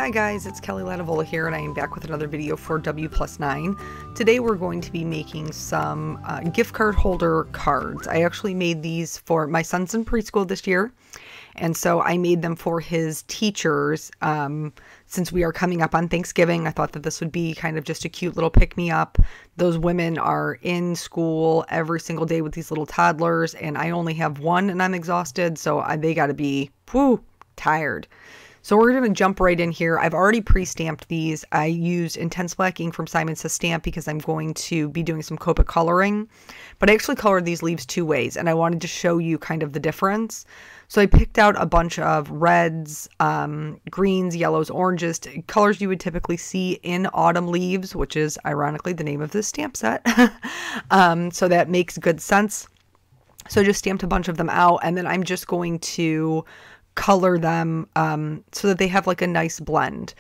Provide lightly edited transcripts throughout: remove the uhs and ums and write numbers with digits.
Hi guys, it's Kelly Latavola here, and I am back with another video for W+9. Today we're going to be making some gift card holder cards. I actually made these for my son's in preschool this year, and so I made them for his teachers. Since we are coming up on Thanksgiving, I thought that this would be kind of just a cute little pick-me-up. Those women are in school every single day with these little toddlers, and I only have one and I'm exhausted, so they gotta be, tired. So we're going to jump right in here. I've already pre-stamped these. I used Intense Black ink from Simon Says Stamp because I'm going to be doing some Copic coloring. But I actually colored these leaves two ways, and I wanted to show you kind of the difference. So I picked out a bunch of reds, greens, yellows, oranges, colors you would typically see in autumn leaves, which is ironically the name of this stamp set. So that makes good sense. So I just stamped a bunch of them out, and then I'm just going to color them so that they have like a nice blend.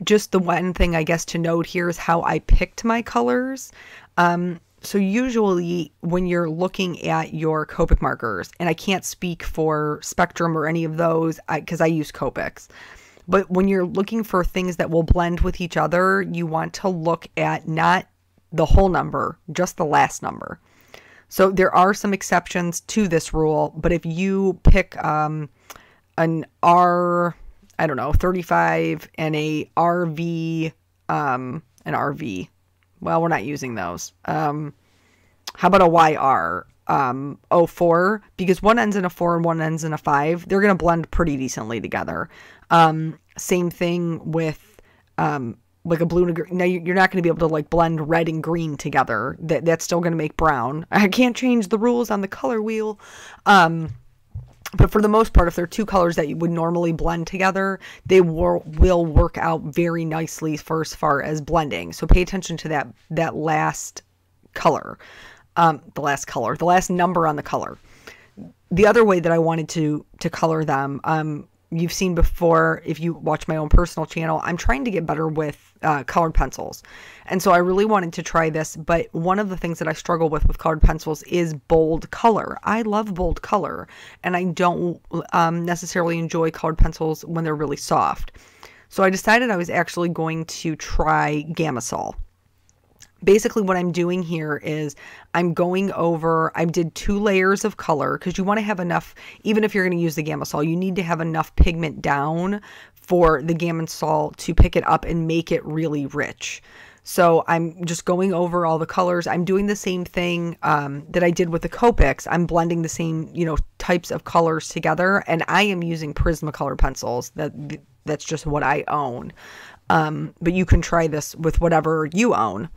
Just the one thing I guess to note here is how I picked my colors. So usually when you're looking at your Copic markers, and I can't speak for Spectrum or any of those because I use Copics, but when you're looking for things that will blend with each other, you want to look at not the whole number, just the last number. So there are some exceptions to this rule, but if you pick an R, I don't know, 35 and a RV, well, we're not using those. How about a YR, 04, because one ends in a 4 and one ends in a 5. They're going to blend pretty decently together. Same thing with, like a blue and a green. Now you're not going to be able to like blend red and green together. That's still going to make brown. I can't change the rules on the color wheel. But for the most part, if they're two colors that you would normally blend together, they will work out very nicely for as far as blending. So pay attention to that last color, the last number on the color. The other way that I wanted to color them, you've seen before, if you watch my own personal channel, I'm trying to get better with colored pencils. And so I really wanted to try this, but one of the things that I struggle with colored pencils is bold color. I love bold color, and I don't necessarily enjoy colored pencils when they're really soft. So I decided I was actually going to try Gamsol. Basically what I'm doing here is I'm going over, I did 2 layers of color because you want to have enough, even if you're going to use the Gamsol, you need to have enough pigment down for the Gamsol to pick it up and make it really rich. So I'm just going over all the colors. I'm doing the same thing that I did with the Copics. I'm blending the same, types of colors together, and I am using Prismacolor pencils. That's just what I own. But you can try this with whatever you own.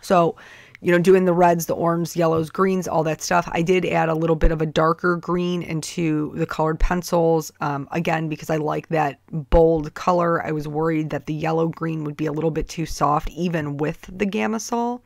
So, doing the reds, the orange, yellows, greens, all that stuff. I did add a little bit of a darker green into the colored pencils. Again, because I like that bold color. I was worried that the yellow green would be a little bit too soft, even with the Gamsol.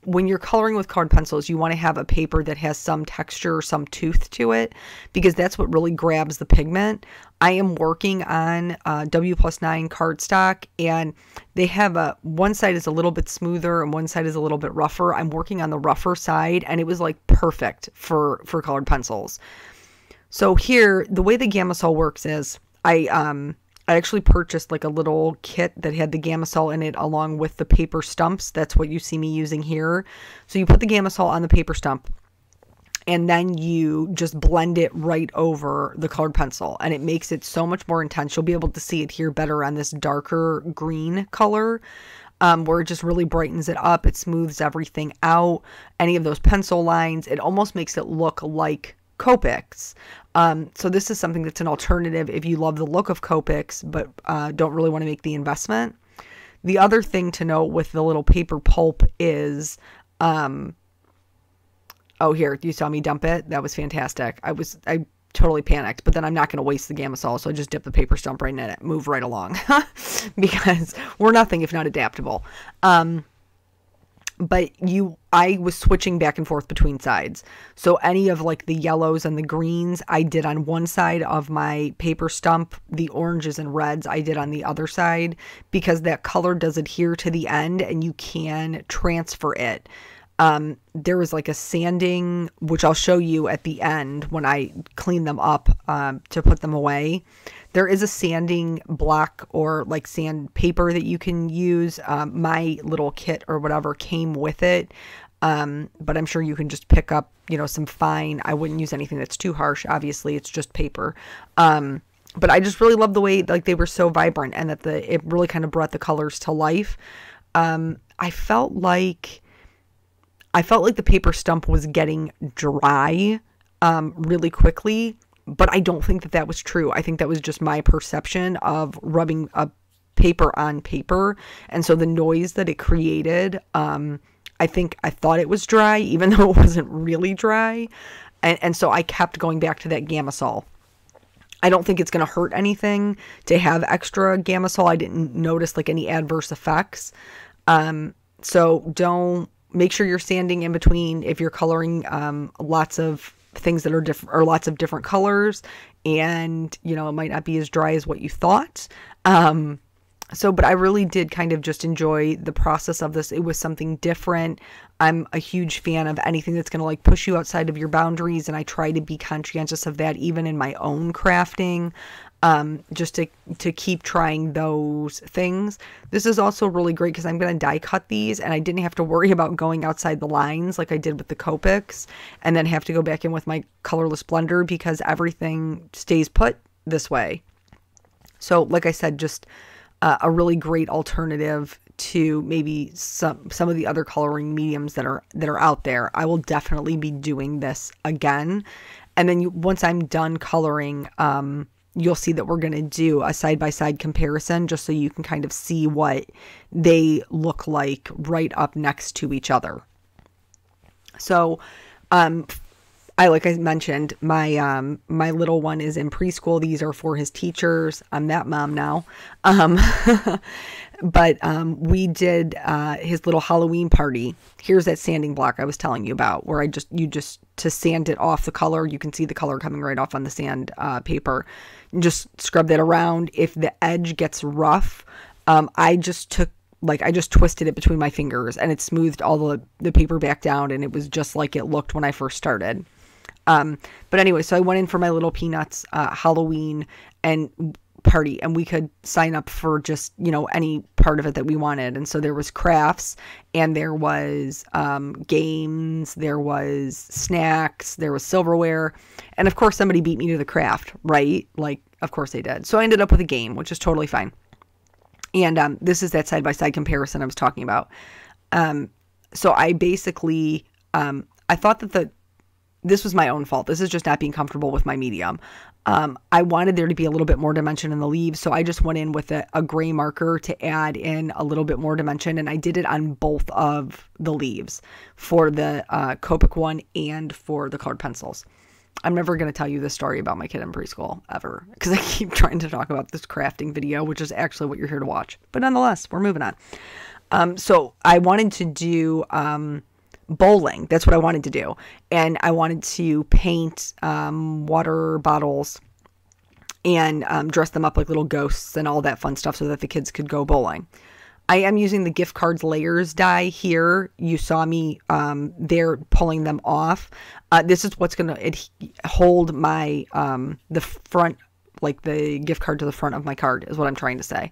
When you're coloring with colored pencils, you want to have a paper that has some texture, some tooth to it, because that's what really grabs the pigment. I am working on W+9 cardstock, and they have one side is a little bit smoother and one side is a little bit rougher. I'm working on the rougher side, and it was like perfect for colored pencils. So here, the way the Gamsol works is I actually purchased like a little kit that had the Gamsol in it along with the paper stumps. That's what you see me using here. So you put the Gamsol on the paper stump, and then you just blend it right over the colored pencil, and it makes it so much more intense. You'll be able to see it here better on this darker green color, where it just really brightens it up. It smooths everything out. Any of those pencil lines, it almost makes it look like Copics. So this is something that's an alternative if you love the look of Copics, but don't really want to make the investment. The other thing to note with the little paper pulp is, oh, here, you saw me dump it. That was fantastic. I totally panicked, but then I'm not going to waste the Gamsol, so I just dip the paper stump right in it, move right along, because we're nothing if not adaptable. But I was switching back and forth between sides. So any of like the yellows and the greens I did on one side of my paper stump. The oranges and reds I did on the other side, because that color does adhere to the end and you can transfer it. There was like a sanding, which I'll show you at the end when I clean them up. to put them away. There is a sanding block or like sandpaper that you can use. My little kit or whatever came with it. But I'm sure you can just pick up, some fine. I wouldn't use anything that's too harsh. Obviously, it's just paper. But I just really love the way like they were so vibrant and that it really kind of brought the colors to life. I felt like the paper stump was getting dry really quickly, but I don't think that was true. I think that was just my perception of rubbing a paper on paper. And so the noise that it created, I thought it was dry, even though it wasn't really dry. And so I kept going back to that Gamsol. I don't think it's going to hurt anything to have extra Gamsol. I didn't notice like any adverse effects. So make sure you're sanding in between if you're coloring lots of things that are different or lots of different colors, and it might not be as dry as what you thought. But I really did kind of just enjoy the process of this. It was something different. I'm a huge fan of anything that's going to like push you outside of your boundaries. And I try to be conscientious of that even in my own crafting, just to keep trying those things. This is also really great because I'm going to die cut these and I didn't have to worry about going outside the lines like I did with the Copics and then have to go back in with my colorless blender because everything stays put this way. So like I said, just a really great alternative to maybe some of the other coloring mediums that are out there. I will definitely be doing this again. And then once I'm done coloring, you'll see that we're going to do a side-by-side comparison just so you can kind of see what they look like right up next to each other. So, like I mentioned, my little one is in preschool. These are for his teachers. I'm that mom now. But we did his little Halloween party. Here's that sanding block I was telling you about, where to sand it off the color, you can see the color coming right off on the sand paper. Just scrub that around. If the edge gets rough, I just twisted it between my fingers and it smoothed all the paper back down, and it was just like it looked when I first started. But anyway, so I went in for my little Peanuts Halloween and party, and we could sign up for just, any part of it that we wanted. And so there was crafts, and there was games, there was snacks, there was silverware, and of course somebody beat me to the craft, right? Like, of course they did. So I ended up with a game, which is totally fine. And this is that side-by-side comparison I was talking about. So I basically, I thought that this was my own fault. This is just not being comfortable with my medium. I wanted there to be a little bit more dimension in the leaves, so I just went in with a gray marker to add in a little bit more dimension, and I did it on both of the leaves for the Copic one and for the colored pencils. I'm never going to tell you this story about my kid in preschool ever because I keep trying to talk about this crafting video, which is actually what you're here to watch. But nonetheless, we're moving on. So I wanted to do bowling. That's what I wanted to do. And I wanted to paint water bottles and dress them up like little ghosts and all that fun stuff so that the kids could go bowling. I am using the gift cards layers die here. You saw me there pulling them off. This is what's going to hold my the front, like the gift card to the front of my card is what I'm trying to say.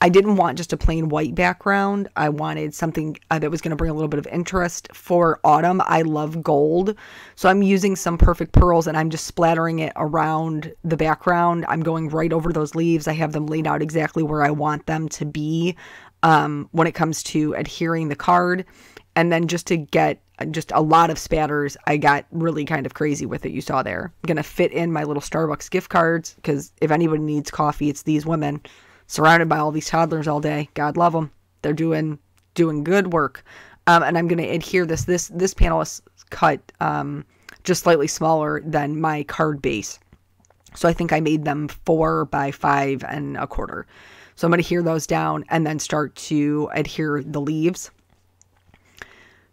I didn't want just a plain white background. I wanted something that was going to bring a little bit of interest. For autumn, I love gold. So I'm using some Perfect Pearls and I'm just splattering it around the background. I'm going right over those leaves. I have them laid out exactly where I want them to be when it comes to adhering the card. And then just to get just a lot of spatters, I got really kind of crazy with it. You saw there. I'm going to fit in my little Starbucks gift cards because if anybody needs coffee, it's these women. Surrounded by all these toddlers all day. God love them. They're doing good work. And I'm going to adhere this. This panel is cut just slightly smaller than my card base. So I think I made them 4 by 5 1/4. So I'm going to adhere those down and then start to adhere the leaves.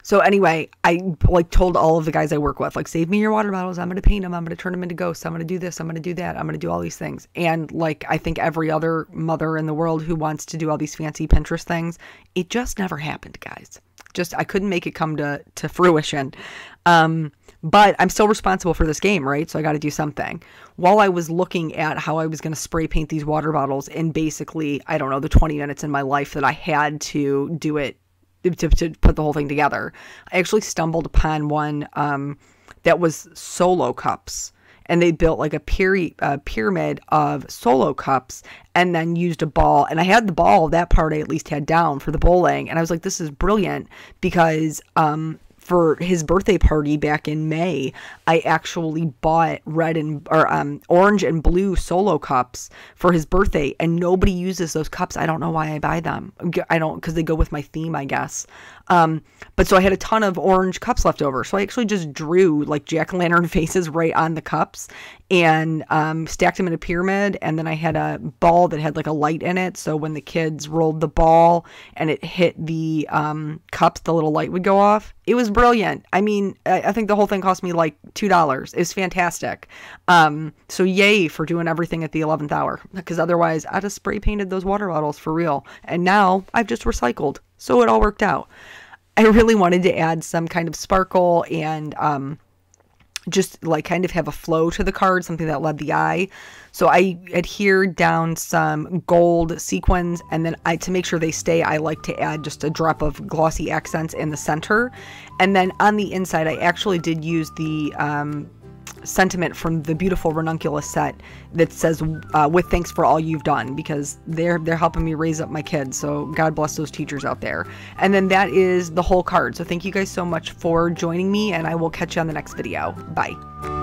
So anyway, I told all of the guys I work with, save me your water bottles. I'm going to paint them. I'm going to turn them into ghosts. I'm going to do this. I'm going to do that. I'm going to do all these things. And I think every other mother in the world who wants to do all these fancy Pinterest things, it just never happened, guys. I couldn't make it come to fruition. But I'm still responsible for this game, right? So I got to do something. While I was looking at how I was going to spray paint these water bottles in basically, I don't know, the 20 minutes in my life that I had to do it, to put the whole thing together, I actually stumbled upon one that was solo cups. And they built like a pyramid of solo cups and then used a ball. And I had the ball, that part I at least had down for the bowling. And I was like, this is brilliant because for his birthday party back in May, I actually bought orange and blue solo cups for his birthday, and nobody uses those cups. I don't know why I buy them. I don't, because they go with my theme, I guess. But so I had a ton of orange cups left over. So I actually just drew like jack-o'-lantern faces right on the cups and stacked them in a pyramid. And then I had a ball that had like a light in it. So when the kids rolled the ball and it hit the cups, the little light would go off. It was brilliant. I mean, I think the whole thing cost me like $2. It was fantastic. So yay for doing everything at the 11th hour, because otherwise I'd have spray painted those water bottles for real. And now I've just recycled. So it all worked out. I really wanted to add some kind of sparkle and just like kind of have a flow to the card, something that led the eye. So I adhered down some gold sequins, and then to make sure they stay, I like to add just a drop of glossy accents in the center. And then on the inside, I actually did use the sentiment from the beautiful ranunculus set that says with thanks for all you've done, because they're helping me raise up my kids, so God bless those teachers out there. And then that is the whole card. So thank you guys so much for joining me, and I will catch you on the next video. Bye.